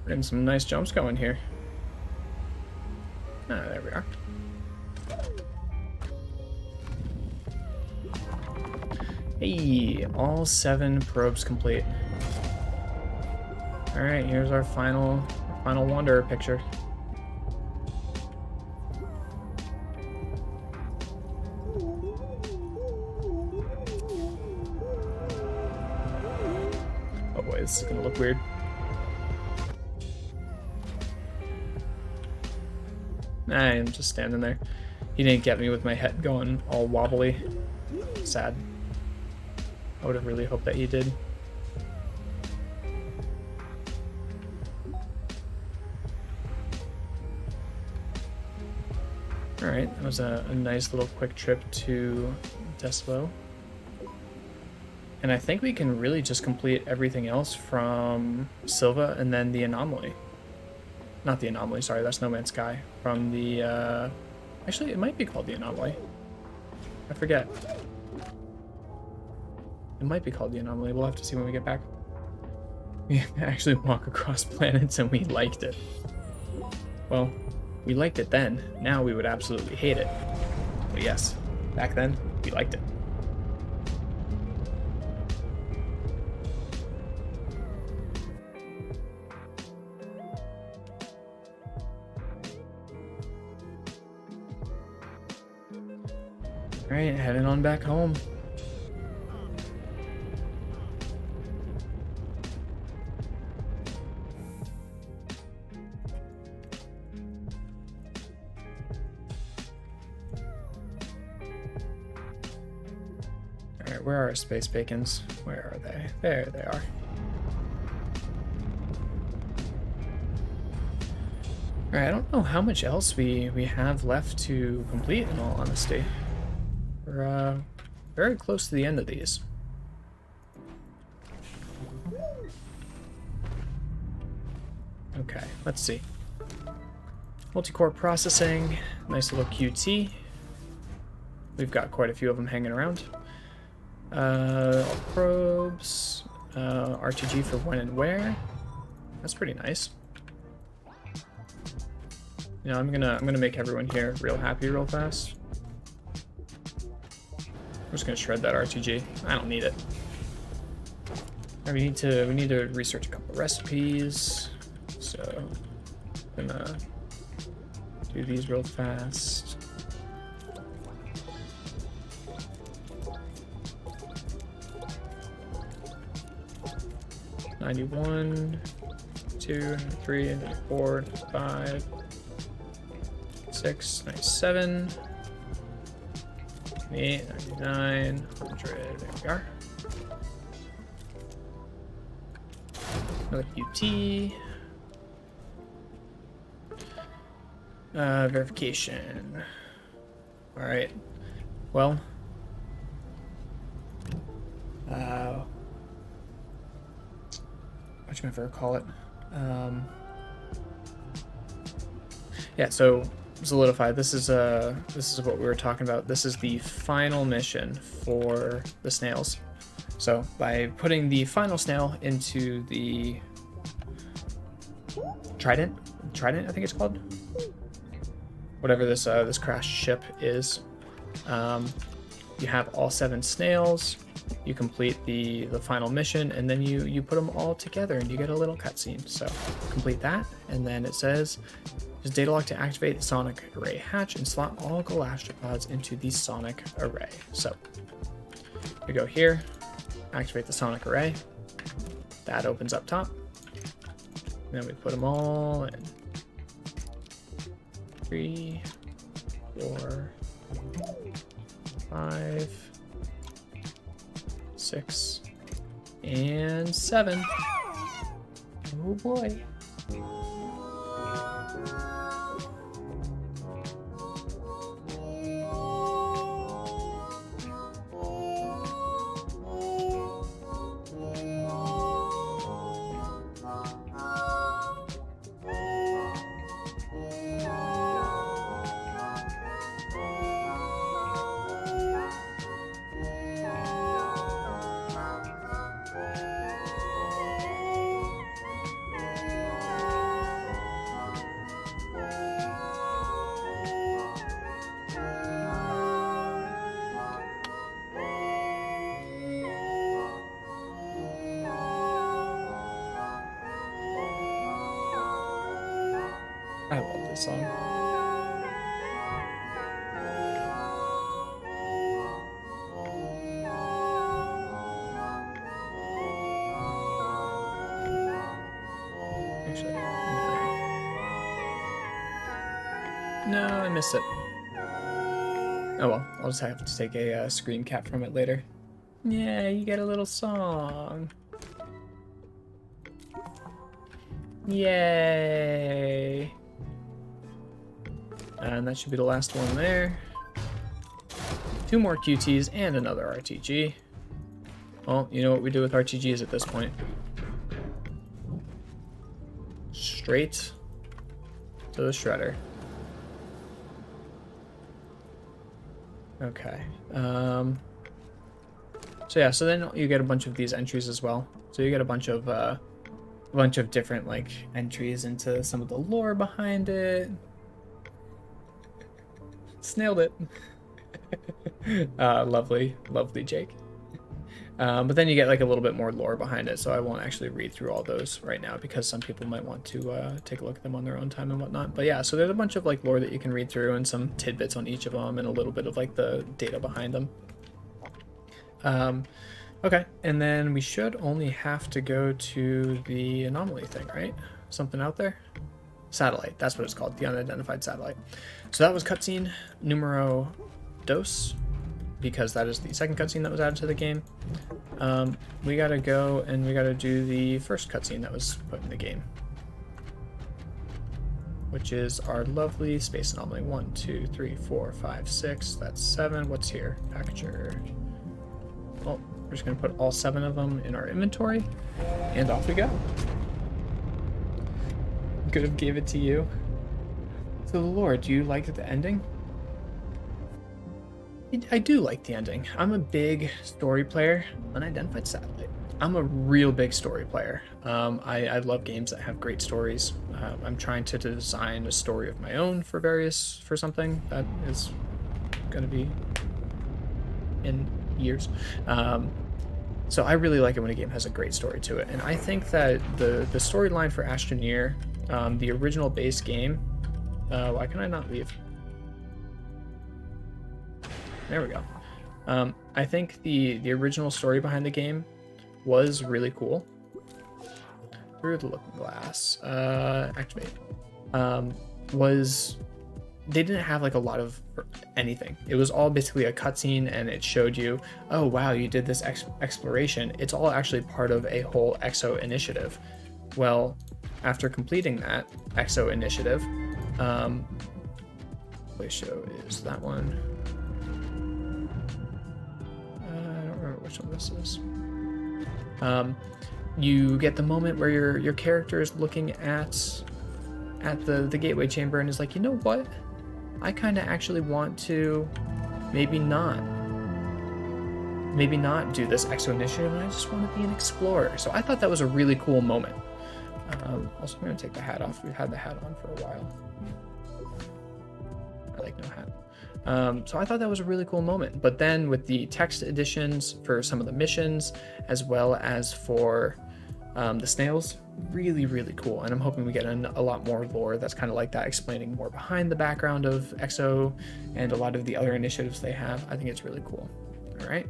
We're getting some nice jumps going here. Ah, there we are. Hey, all 7 probes complete. All right, here's our final Wanderer picture. Oh boy, this is gonna look weird. I'm just standing there. He didn't get me with my head going all wobbly. Sad. I would have really hoped that he did. Alright, that was a nice little quick trip to Deslo. And I think we can really just complete everything else from Silva and then the anomaly. Not the anomaly, sorry, that's No Man's Sky. From the, actually, it might be called the anomaly. I forget. It might be called the anomaly. We'll have to see when we get back. We actually walk across planets and we liked it. Well, we liked it then. Now we would absolutely hate it. But yes, back then, we liked it. Alright, heading on back home. Alright, where are our space bacons? Where are they? There they are. Alright, I don't know how much else we have left to complete, in all honesty. We're very close to the end of these. Okay, let's see. Multi-core processing, nice little QT. We've got quite a few of them hanging around. Probes, RTG for when and where. That's pretty nice. You know, I'm gonna make everyone here real happy real fast. I'm just gonna shred that RTG. I don't need it. Right, we need to research a couple of recipes. So I'm gonna do these real fast. $91, $2, $3, $4, $5, $6, $97, $8, $99, $100. There we are. Another QT. Verification. All right. Well, what you ever call it? Yeah, so Solidify, this is what we were talking about. This is the final mission for the snails. So by putting the final snail into the Trident, I think it's called, whatever this this crashed ship is, you have all 7 snails. You complete the final mission, and then you put them all together, and you get a little cutscene. So complete that, and then it says, use data log to activate the sonic array hatch and slot all Galastrapods into the sonic array. So we go here, activate the sonic array. That opens up top. And then we put them all in. 3, 4, 5, 6, and 7. Oh boy. I love this song. Actually, no, I missed it. Oh well, I'll just have to take a screen cap from it later. Yeah, you get a little song. Yay! And that should be the last one there. 2 more QTs and another RTG. Well, you know what we do with RTGs at this point. Straight to the shredder. Okay. So yeah, so then you get a bunch of these entries as well. So you get a bunch of different like entries into some of the lore behind it. Snailed it. Lovely Jake. But then you get like a little bit more lore behind it, so I won't actually read through all those right now because some people might want to take a look at them on their own time and whatnot. But yeah, so there's a bunch of like lore that you can read through and some tidbits on each of them and a little bit of like the data behind them. Okay, and then we should only have to go to the anomaly thing, right? Something out there? Satellite, that's what it's called, the unidentified satellite. So that was cutscene numero dos, because that is the second cutscene that was added to the game. We gotta go and we gotta do the first cutscene that was put in the game, which is our lovely space anomaly. 1, 2, 3, 4, 5, 6, that's 7. What's here? Packager. Well, we're just gonna put all 7 of them in our inventory, and off we go. Could have gave it to you. So Lord, do you like the ending? I do like the ending. I'm a big story player. Unidentified satellite. I'm a real big story player. I love games that have great stories. I'm trying to design a story of my own for something that is going to be in years. So I really like it when a game has a great story to it. And I think that the storyline for Astroneer, the original base game, why can I not leave? There we go. I think the original story behind the game was really cool. Through the looking glass, activate. They didn't have like a lot of anything. It was all basically a cutscene, and it showed you, oh wow, you did this exploration. It's all actually part of a whole EXO initiative. Well, after completing that EXO initiative, play show is that one. I don't remember which one this is. You get the moment where your character is looking at the gateway chamber and is like, you know what? I kind of actually want to maybe not do this exo initiative, and I just want to be an explorer. So I thought that was a really cool moment. Also, I'm going to take the hat off. We've had the hat on for a while. I like no hat. So I thought that was a really cool moment. But then with the text additions for some of the missions, as well as for the snails, really, really cool. And I'm hoping we get a lot more lore that's kind of like that, explaining more behind the background of EXO and a lot of the other initiatives they have. I think it's really cool. All right.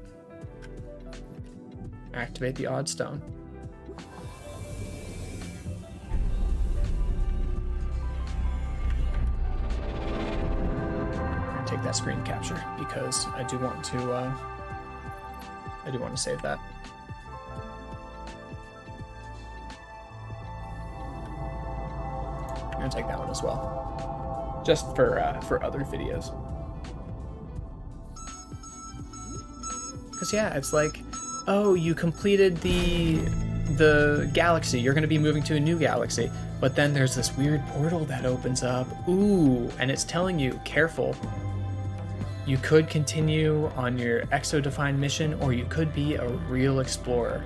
Activate the odd stone. Take that screen capture because I do want to save that. I'm gonna take that one as well, just for other videos. Because yeah, it's like, oh, you completed the galaxy, you're gonna be moving to a new galaxy, but then there's this weird portal that opens up. Ooh, and it's telling you, careful. You could continue on your EXO-defined mission, or you could be a real explorer.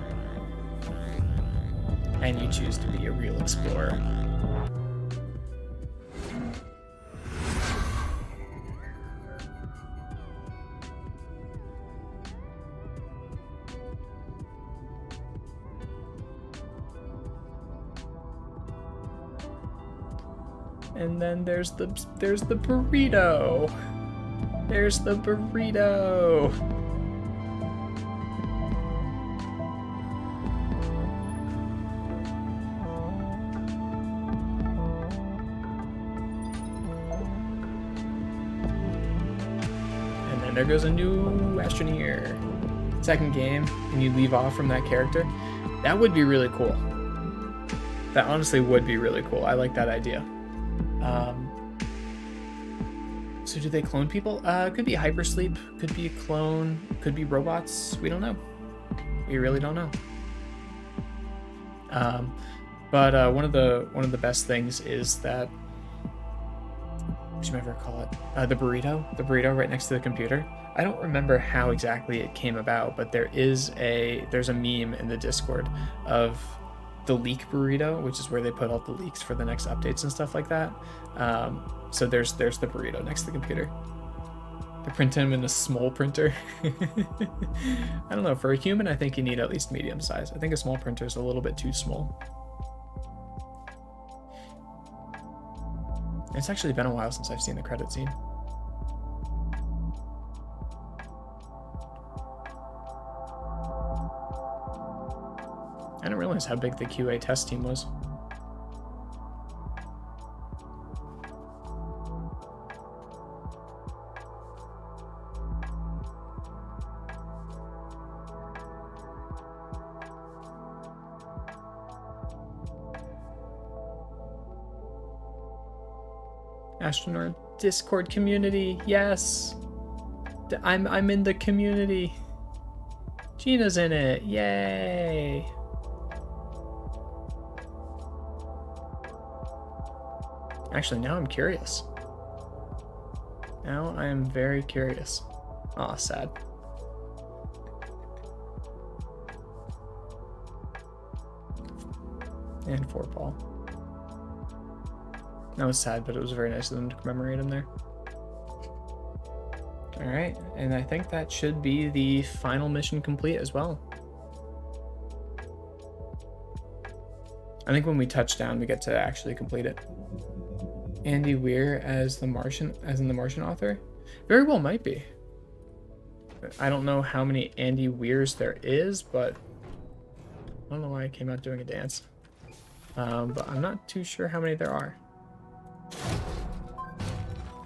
And you choose to be a real explorer. And then there's the burrito. There's the burrito. And then there goes a new Astroneer. Second game, and you leave off from that character. That would be really cool. That honestly would be really cool. I like that idea. So do they clone people? Could be hypersleep, could be a clone, could be robots. We don't know. We really don't know. But one of the best things is that, what should I ever call it? The burrito right next to the computer. I don't remember how exactly it came about, but there's a meme in the Discord of the leak burrito, which is where they put all the leaks for the next updates and stuff like that. So there's the burrito next to the computer. They print him in a small printer. I don't know, for a human, I think you need at least medium size. I think a small printer is a little bit too small. It's actually been a while since I've seen the credit scene. I didn't realize how big the QA test team was. Astroneer Discord community, yes! I'm in the community. Gina's in it, yay! Actually, now I'm curious. Now I am very curious. Aw, sad. And for Paul. That was sad, but it was very nice of them to commemorate him there. Alright, and I think that should be the final mission complete as well. I think when we touch down, we get to actually complete it. Andy Weir as the Martian, as in the Martian author? Very well might be. I don't know how many Andy Weirs there is, but I don't know why I came out doing a dance. But I'm not too sure how many there are.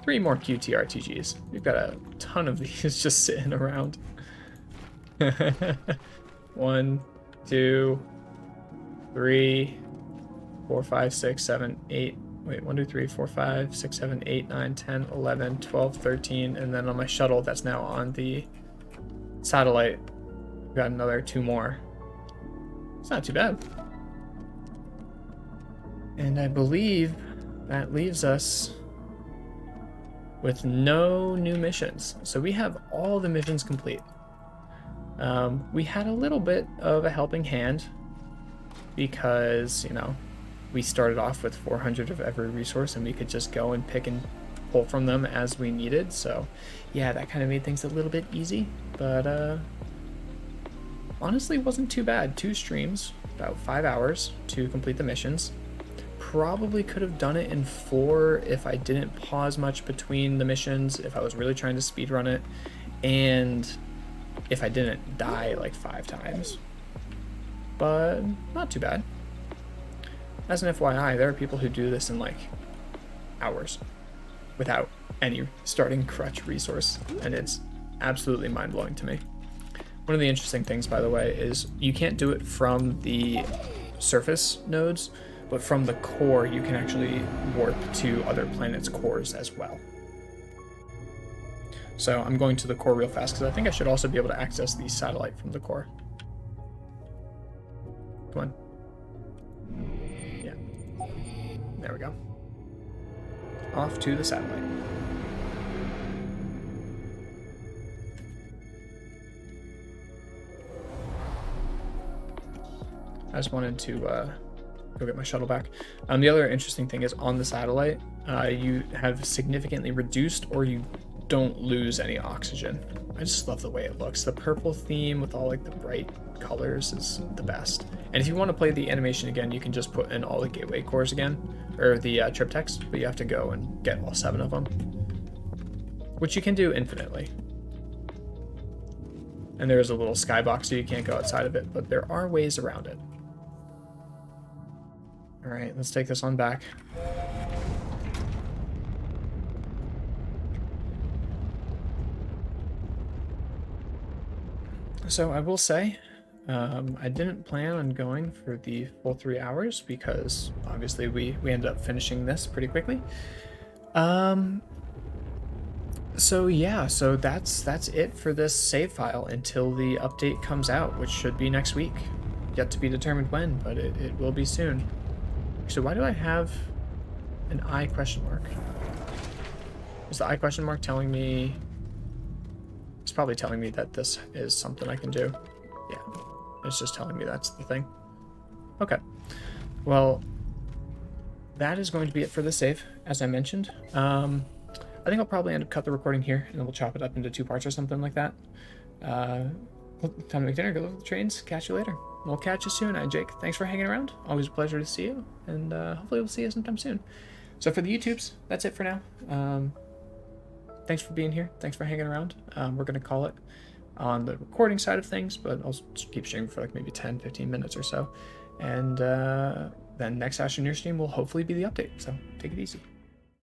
3 more QTRTGs. We've got a ton of these just sitting around. 1, 2, 3, 4, 5, 6, 7, 8. Wait, 1, 2, 3, 4, 5, 6, 7, 8, 9, 10, 11, 12, 13. And then on my shuttle that's now on the satellite, we've got another 2 more. It's not too bad. And I believe that leaves us with no new missions. So we have all the missions complete. We had a little bit of a helping hand because, you know, we started off with 400 of every resource and we could just go and pick and pull from them as we needed. So yeah, that kind of made things a little bit easy, but honestly wasn't too bad. 2 streams, about 5 hours to complete the missions. Probably could have done it in 4 if I didn't pause much between the missions, if I was really trying to speedrun it, and if I didn't die like 5 times. But not too bad. As an FYI, there are people who do this in like hours without any starting crutch resource, and it's absolutely mind-blowing to me. One of the interesting things, by the way, is you can't do it from the surface nodes, but from the core you can actually warp to other planets' cores as well. So I'm going to the core real fast because I think I should also be able to access the satellite from the core. Come on. Yeah. There we go. Off to the satellite. I just wanted to go get my shuttle back. The other interesting thing is on the satellite, you have significantly reduced or you don't lose any oxygen. I just love the way it looks. The purple theme with all like the bright colors is the best. And if you want to play the animation again, you can just put in all the gateway cores again, or the triptychs, but you have to go and get all 7 of them, which you can do infinitely. And there is a little skybox, so you can't go outside of it, but there are ways around it. All right, let's take this on back. So I will say, I didn't plan on going for the full 3 hours because obviously we ended up finishing this pretty quickly. So yeah, so that's it for this save file until the update comes out, which should be next week. Yet to be determined when, but it will be soon. So why do I have an I question mark? Is the I question mark telling me... It's probably telling me that this is something I can do. Yeah, it's just telling me that's the thing. Okay, well, that is going to be it for the save, as I mentioned. I think I'll probably end up cut the recording here, and then we'll chop it up into 2 parts or something like that. Time to make dinner, go look at the trains, catch you later. We'll catch you soon. I'm Jake. Thanks for hanging around. Always a pleasure to see you, and hopefully we'll see you sometime soon. So for the YouTubes, that's it for now. Thanks for being here. Thanks for hanging around. We're going to call it on the recording side of things, but I'll keep streaming for like maybe 10, 15 minutes or so. And then next Astroneer stream will hopefully be the update. So take it easy.